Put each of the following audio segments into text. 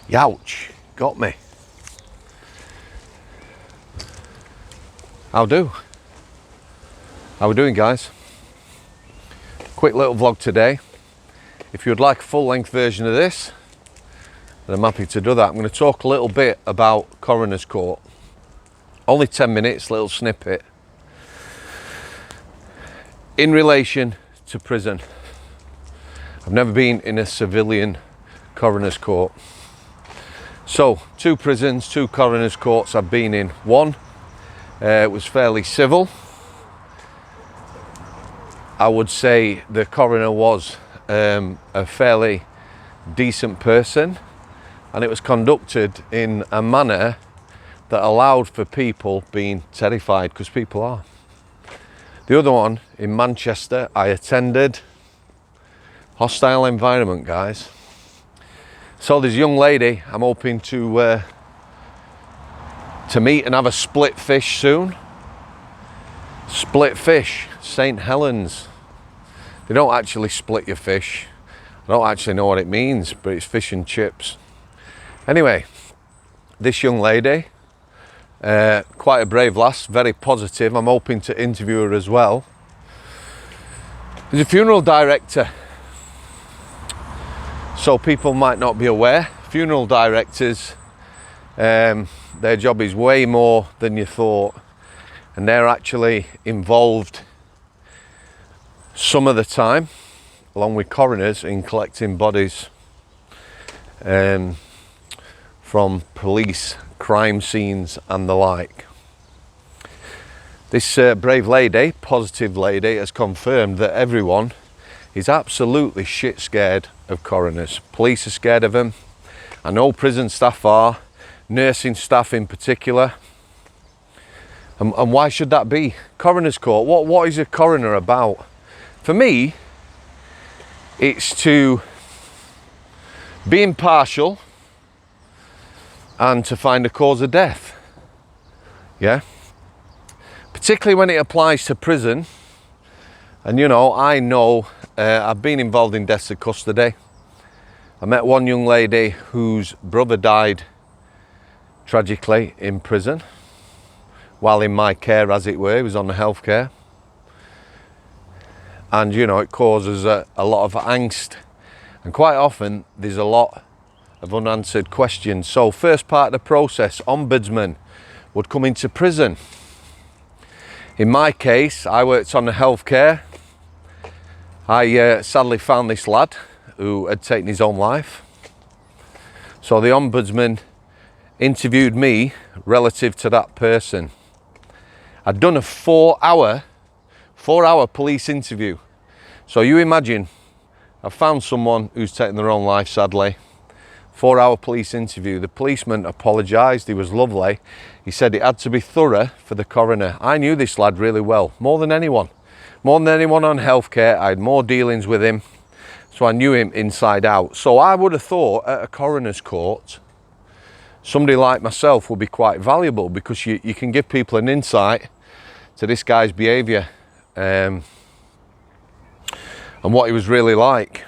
Youch, got me. How we doing, guys? Quick little vlog today. If you would like a full-length version of this, then I'm happy to do that. I'm going to talk a little bit about Coroners Court. Only 10 minutes, little snippet. In relation to prison. I've never been in a civilian Coroners Court. So, 2 prisons, 2 Coroners Courts I've been in. One was fairly civil. I would say the coroner was a fairly decent person, and it was conducted in a manner that allowed for people being terrified, because people are. The other one in Manchester, I attended. Hostile environment, guys. So there's a young lady I'm hoping to meet and have a split fish soon. Split fish, St. Helens. They don't actually split your fish. I don't actually know what it means, but it's fish and chips. Anyway, this young lady, quite a brave lass, very positive. I'm hoping to interview her as well. She's a funeral director. So people might not be aware, funeral directors, their job is way more than you thought, and they're actually involved some of the time, along with coroners, in collecting bodies from police, crime scenes and the like. This brave lady, positive lady, has confirmed that everyone is absolutely shit scared of coroners. Police are scared of them. I know prison staff are, nursing staff in particular. And why should that be? Coroner's Court, what is a coroner about? For me, it's to be impartial and to find a cause of death. Yeah? Particularly when it applies to prison. And you know, I've been involved in deaths of custody. I met one young lady whose brother died tragically in prison, while in my care, as it were. He was on the healthcare. And you know, it causes a lot of angst. And quite often, there's a lot of unanswered questions. So first part of the process, ombudsman would come into prison. In my case, I worked on the healthcare. I sadly found this lad who had taken his own life. So the ombudsman interviewed me relative to that person. I'd done a 4-hour police interview. So you imagine, I found someone who's taken their own life, sadly. 4-hour police interview. The policeman apologised, he was lovely. He said it had to be thorough for the coroner. I knew this lad really well, more than anyone. More than anyone on healthcare. I had more dealings with him, so I knew him inside out. So I would have thought at a coroner's court, somebody like myself would be quite valuable, because you can give people an insight to this guy's behaviour and what he was really like.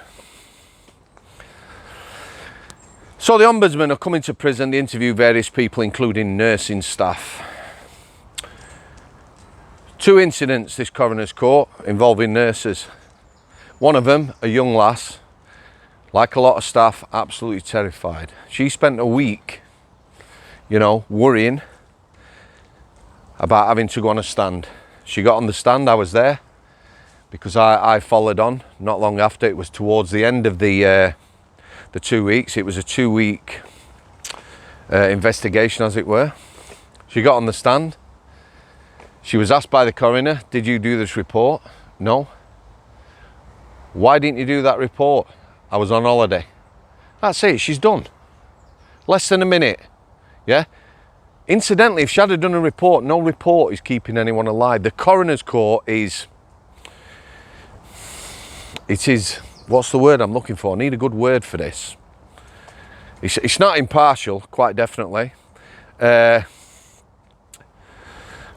So the ombudsman are coming to prison. They interview various people, including nursing staff. 2 incidents this coroner's court involving nurses. One of them, a young lass, like a lot of staff, absolutely terrified. She spent a week, you know, worrying about having to go on a stand. She got on the stand, I was there, because I followed on not long after. It was towards the end of the 2 weeks. It was a 2-week investigation, as it were. She got on the stand. She was asked by the coroner, did you do this report? No. Why didn't you do that report? I was on holiday. That's it, she's done. Less than a minute, yeah? Incidentally, if she had done a report, no report is keeping anyone alive. The coroner's court is, what's the word I'm looking for? I need a good word for this. It's not impartial, quite definitely.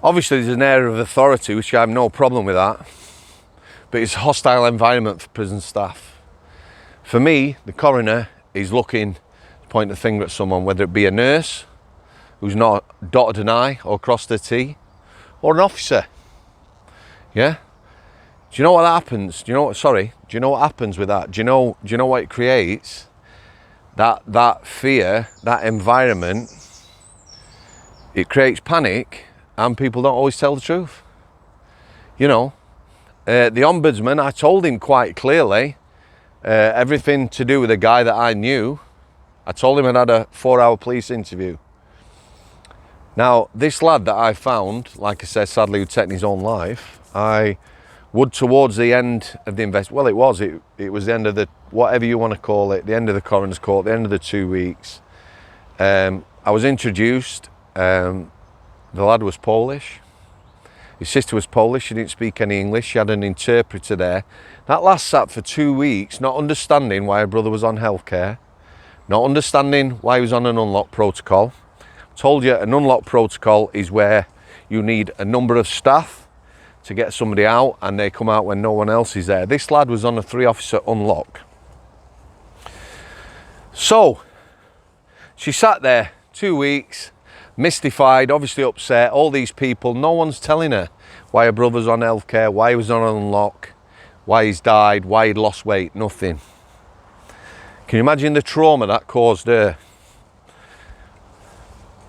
Obviously, there's an air of authority, which I have no problem with that. But it's a hostile environment for prison staff. For me, the coroner is looking point a finger at someone, whether it be a nurse who's not dotted an I or crossed a T, or an officer. Yeah? Do you know what happens? Do you know what happens with that? Do you know what it creates? That fear, that environment, it creates panic, and people don't always tell the truth. You know, the Ombudsman, I told him quite clearly, everything to do with a guy that I knew. I told him I'd had a 4-hour police interview. Now, this lad that I found, like I said, sadly, who'd taken his own life, I would, towards the end of the it was the end of the, whatever you want to call it, the end of the coroner's court, the end of the 2 weeks. I was introduced. The lad was Polish. His sister was Polish. She didn't speak any English. She had an interpreter there. That lad sat for 2 weeks, not understanding why her brother was on healthcare, not understanding why he was on an unlock protocol. Told you an unlock protocol is where you need a number of staff to get somebody out, and they come out when no one else is there. This lad was on a 3-officer unlock. So she sat there 2 weeks, mystified, obviously upset. All these people, no one's telling her why her brother's on healthcare, why he was on an unlock, why he's died, why he'd lost weight, nothing. Can you imagine the trauma that caused her?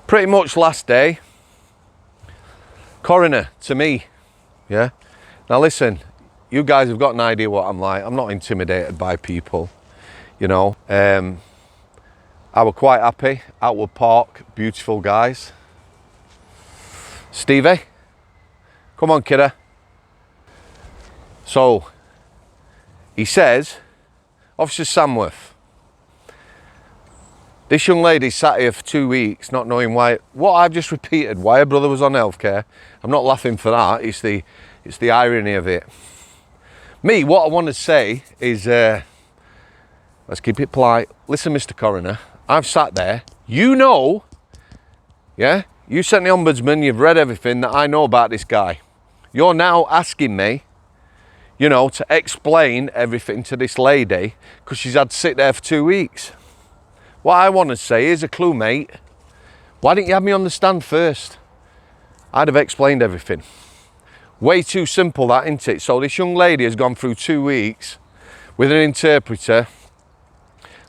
Pretty much last day, coroner to me, yeah? Now listen, you guys have got an idea what I'm like. I'm not intimidated by people, you know. I were quite happy. Outwood Park, beautiful guys. Stevie, come on, kidder. So, he says, Officer Samworth, this young lady sat here for 2 weeks not knowing why, what I've just repeated, why her brother was on healthcare. I'm not laughing for that, it's the irony of it. Me, what I want to say is, let's keep it polite. Listen, Mr. Coroner, I've sat there, you know, yeah? You sent the Ombudsman, you've read everything that I know about this guy. You're now asking me, you know, to explain everything to this lady because she's had to sit there for 2 weeks. What I want to say, here's a clue, mate. Why didn't you have me on the stand first? I'd have explained everything. Way too simple, that, isn't it? So this young lady has gone through 2 weeks with an interpreter,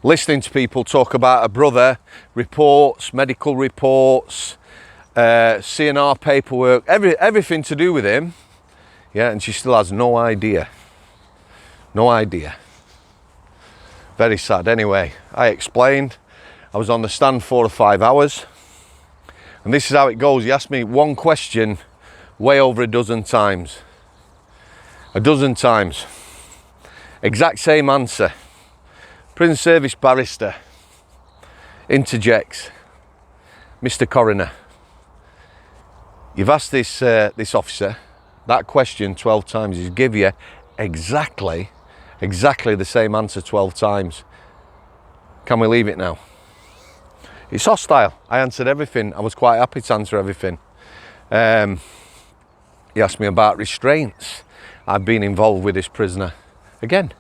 listening to people talk about her brother, reports, medical reports, CNR paperwork, everything to do with him. Yeah, and she still has no idea. No idea. Very sad. Anyway, I explained. I was on the stand 4 or 5 hours. And this is how it goes. You asked me one question way over a dozen times. A dozen times. Exact same answer. Prison service barrister interjects. Mr. Coroner, you've asked this officer that question 12 times. He's give you exactly the same answer 12 times. Can we leave it now? It's hostile. I answered everything. I was quite happy to answer everything. He asked me about restraints. I've been involved with this prisoner. Again,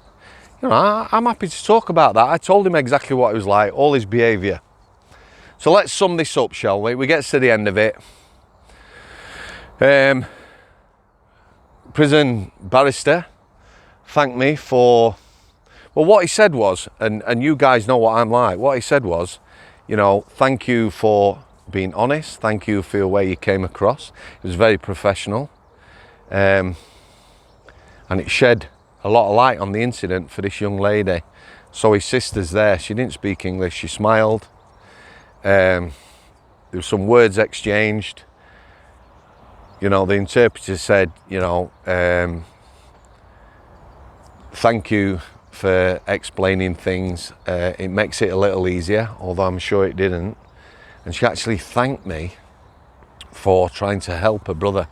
you know, I'm happy to talk about that. I told him exactly what it was like, all his behaviour. So let's sum this up, shall we? We get to the end of it. Prison barrister thanked me for, well, what he said was, and you guys know what I'm like, what he said was, you know, thank you for being honest, thank you for the way you came across. It was very professional, and it shed a lot of light on the incident for this young lady. So his sister's there, she didn't speak English, she smiled, there were some words exchanged. You know, the interpreter said, you know, thank you for explaining things. It makes it a little easier, although I'm sure it didn't. And she actually thanked me for trying to help her brother,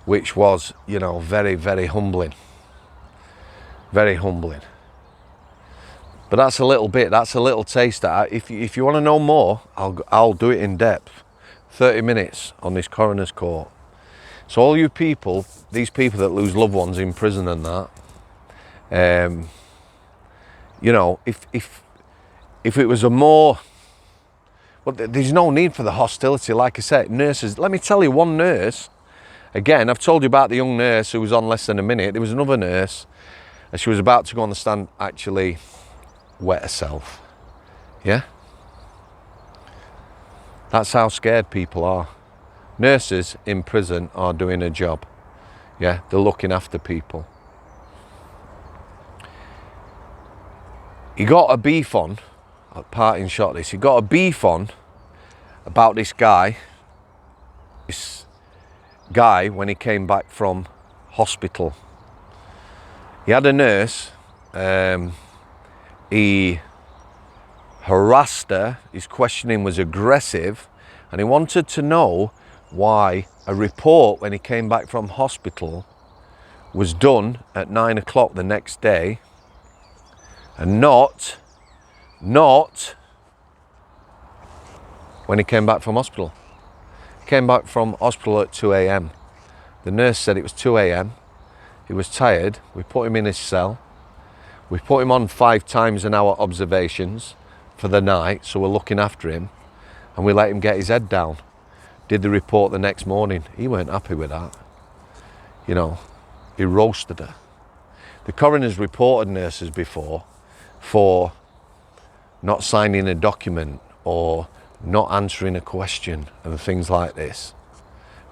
which was, you know, very, very humbling. Very humbling. But that's a little bit, that's a little taste. If you want to know more, I'll do it in depth. 30 minutes on this coroner's court. So all you people, these people that lose loved ones in prison and that, you know, if it was a more But there's no need for the hostility. Like I said, nurses, let me tell you, one nurse, again, I've told you about the young nurse who was on less than a minute. There was another nurse, and she was about to go on the stand, actually wet herself. Yeah? That's how scared people are. Nurses in prison are doing a job. Yeah, they're looking after people. He got a beef on, parting shot this, he got a beef on about this guy when he came back from hospital. He had a nurse, he harassed her, his questioning was aggressive, and he wanted to know why a report when he came back from hospital was done at 9 o'clock the next day and not when he came back from hospital. He came back from hospital at 2 a.m. The nurse said it was 2 a.m. He was tired. We put him in his cell. We put him on 5 times an hour observations for the night, so we're looking after him, and we let him get his head down. Did the report the next morning. He weren't happy with that. You know, he roasted her. The coroners reported nurses before for not signing a document or not answering a question and things like this.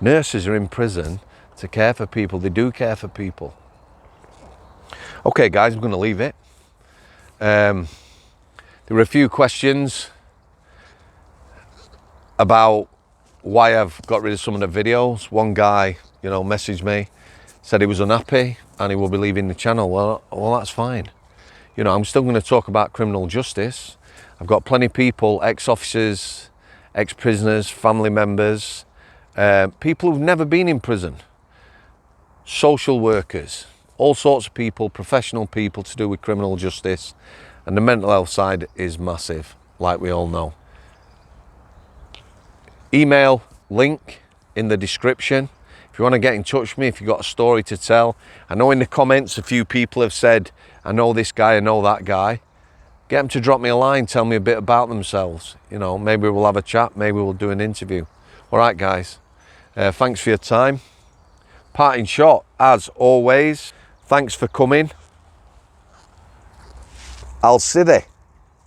Nurses are in prison to care for people. They do care for people. Okay, guys, I'm going to leave it. There were a few questions about why I've got rid of some of the videos. One guy, you know, messaged me, said he was unhappy and he will be leaving the channel. Well, that's fine. You know, I'm still going to talk about criminal justice. I've got plenty of people, ex-officers, ex-prisoners, family members, people who've never been in prison, social workers, all sorts of people, professional people to do with criminal justice. And the mental health side is massive, like we all know. Email link in the description. If you want to get in touch with me, if you've got a story to tell. I know in the comments a few people have said, I know this guy, I know that guy. Get them to drop me a line, tell me a bit about themselves. You know, maybe we'll have a chat, maybe we'll do an interview. All right, guys. Thanks for your time. Parting shot, as always. Thanks for coming. I'll see you.